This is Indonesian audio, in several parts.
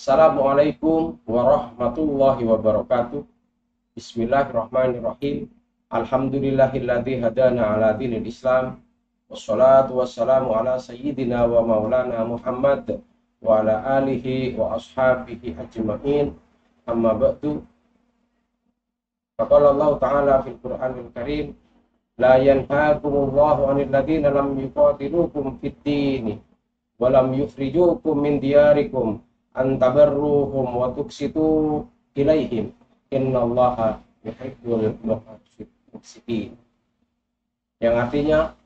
Assalamualaikum warahmatullahi wabarakatuh. Bismillahirrahmanirrahim. Alhamdulillahilladzi hadana ala dinil Islam. Wassalatu wassalamu ala sayyidina wa maulana Muhammad wa ala alihi wa ashabihi ajma'in. Amma ba'du. Faqala Allah Ta'ala fil Qur'anil Karim, la yanhaakumullahu 'anil ladzina lam yuqatilukum fid din wa lam yukhrijukum min diyarikum an tabarruhum wa tuqsitu ilaihim innallaha yuhibbul muqsitin. Yang artinya,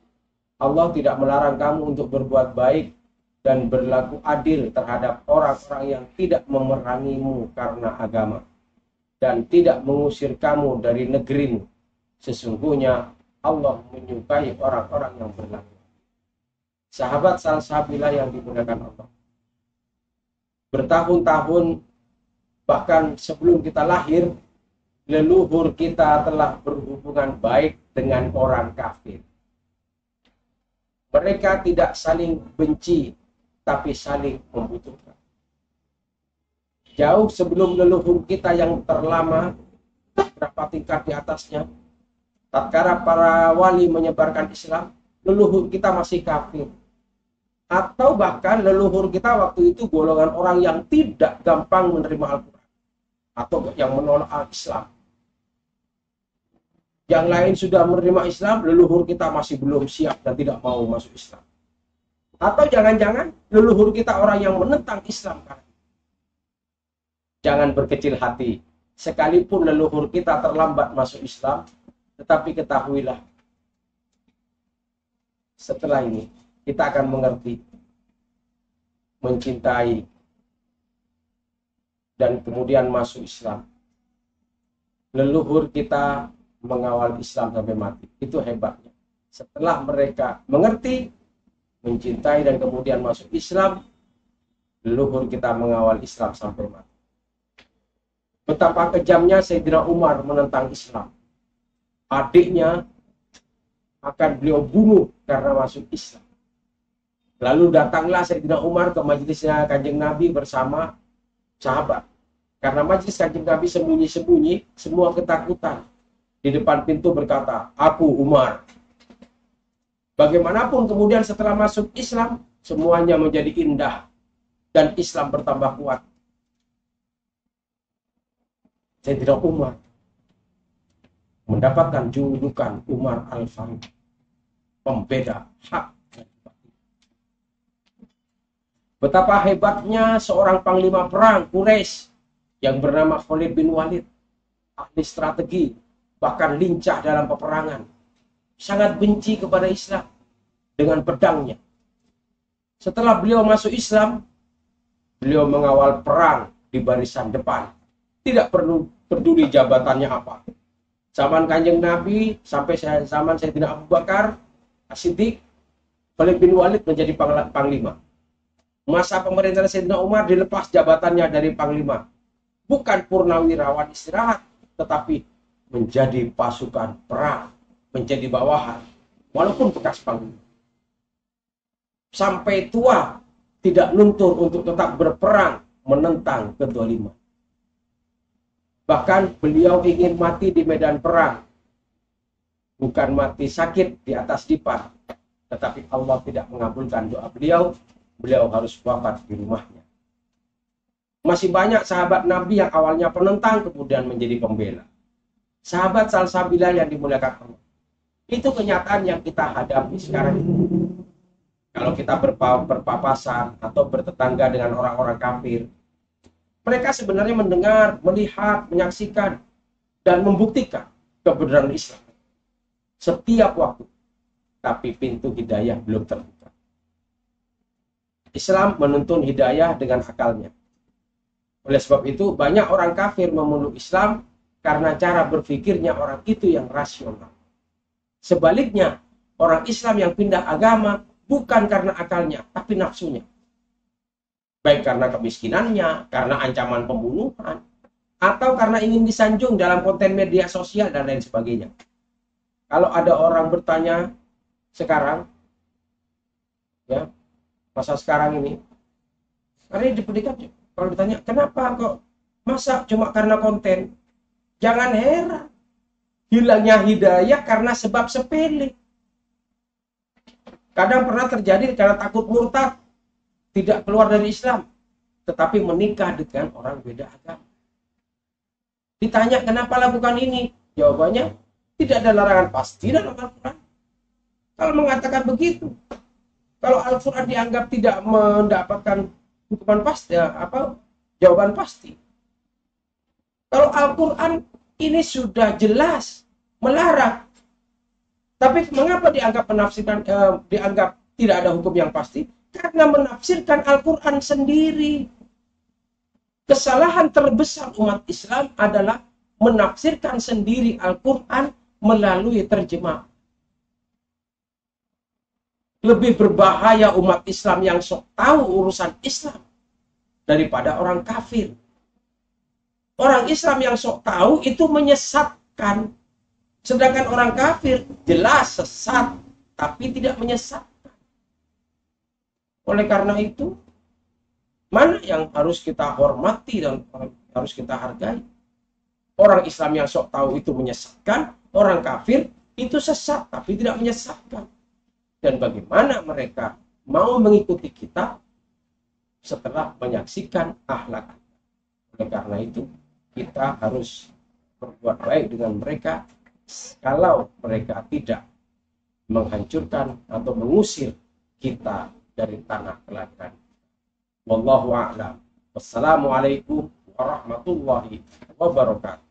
Allah tidak melarang kamu untuk berbuat baik dan berlaku adil terhadap orang-orang yang tidak memerangimu karena agama dan tidak mengusir kamu dari negerimu. Sesungguhnya Allah menyukai orang-orang yang berlaku. Sahabat salsabilah yang dimuliakan Allah, bertahun-tahun bahkan sebelum kita lahir, leluhur kita telah berhubungan baik dengan orang kafir. Mereka tidak saling benci, tapi saling membutuhkan. Jauh sebelum leluhur kita yang terlama, berapa tingkat di atasnya, tatkala para wali menyebarkan Islam, leluhur kita masih kafir. Atau bahkan leluhur kita waktu itu golongan orang yang tidak gampang menerima Al-Quran, atau yang menolak Islam. Yang lain sudah menerima Islam, leluhur kita masih belum siap dan tidak mau masuk Islam. Atau jangan-jangan leluhur kita orang yang menentang Islam. Jangan berkecil hati, sekalipun leluhur kita terlambat masuk Islam, tetapi ketahuilah, setelah ini kita akan mengerti, mencintai, dan kemudian masuk Islam. Leluhur kita mengawal Islam sampai mati. Itu hebatnya. Setelah mereka mengerti, mencintai, dan kemudian masuk Islam, leluhur kita mengawal Islam sampai mati. Betapa kejamnya Sayyidina Umar menentang Islam. Adiknya akan beliau bunuh karena masuk Islam. Lalu datanglah Sayyidina Umar ke majelisnya Kanjeng Nabi bersama sahabat. Karena majelis Kanjeng Nabi sembunyi-sembunyi, semua ketakutan. Di depan pintu berkata, "Aku Umar." Bagaimanapun kemudian setelah masuk Islam, semuanya menjadi indah dan Islam bertambah kuat. Sayyidina Umar mendapatkan julukan Umar Al-Faruq, pembeda hak. Betapa hebatnya seorang panglima perang Quraisy yang bernama Khalid bin Walid, ahli strategi, bahkan lincah dalam peperangan, sangat benci kepada Islam dengan pedangnya. Setelah beliau masuk Islam, beliau mengawal perang di barisan depan, tidak perlu peduli jabatannya apa. Zaman Kanjeng Nabi sampai zaman Sayyidina Abu Bakar As-Siddiq, Khalid bin Walid menjadi panglima. Masa pemerintahan Sayyidina Umar dilepas jabatannya dari panglima. Bukan purnawirawan istirahat, tetapi menjadi pasukan perang, menjadi bawahan, walaupun bekas panglima. Sampai tua tidak luntur untuk tetap berperang menentang kedzaliman. Bahkan beliau ingin mati di medan perang, bukan mati sakit di atas dipan, tetapi Allah tidak mengabulkan doa beliau. Beliau harus wafat di rumahnya. Masih banyak sahabat Nabi yang awalnya penentang kemudian menjadi pembela. Sahabat salsabilah yang dimuliakan Allah. Itu kenyataan yang kita hadapi sekarang ini. Kalau kita berpapasan atau bertetangga dengan orang-orang kafir, mereka sebenarnya mendengar, melihat, menyaksikan, dan membuktikan kebenaran Islam setiap waktu. Tapi pintu hidayah belum terbuka. Islam menuntun hidayah dengan akalnya. Oleh sebab itu, banyak orang kafir memeluk Islam karena cara berpikirnya orang itu yang rasional. Sebaliknya, orang Islam yang pindah agama bukan karena akalnya, tapi nafsunya. Baik karena kemiskinannya, karena ancaman pembunuhan, atau karena ingin disanjung dalam konten media sosial dan lain sebagainya. Kalau ada orang bertanya sekarang, ya, masa sekarang ini, karena di pendidikan Kalau ditanya, kenapa kok? Masa cuma karena konten? Jangan heran. Hilangnya hidayah karena sebab sepele. Kadang pernah terjadi karena takut murtad, tidak keluar dari Islam, tetapi menikah dengan orang beda agama. Ditanya kenapa lakukan ini? Jawabannya, tidak ada larangan pasti dalam Al-Quran. Kalau mengatakan begitu, kalau Al-Quran dianggap tidak mendapatkan hukuman pasti, jawaban pasti. Kalau Al-Quran ini sudah jelas melarang, tapi mengapa dianggap tidak ada hukum yang pasti? Karena menafsirkan Al-Quran sendiri. Kesalahan terbesar umat Islam adalah menafsirkan sendiri Al-Quran melalui terjemah. Lebih berbahaya umat Islam yang sok tahu urusan Islam daripada orang kafir. Orang Islam yang sok tahu itu menyesatkan. Sedangkan orang kafir jelas sesat, tapi tidak menyesatkan. Oleh karena itu, mana yang harus kita hormati dan harus kita hargai? Orang Islam yang sok tahu itu menyesatkan, orang kafir itu sesat, tapi tidak menyesatkan. Dan bagaimana mereka mau mengikuti kita setelah menyaksikan akhlak? Oleh karena itu, kita harus berbuat baik dengan mereka kalau mereka tidak menghancurkan atau mengusir kita dari tanah kelahiran. Wallahu a'lam. Wassalamualaikum warahmatullahi wabarakatuh.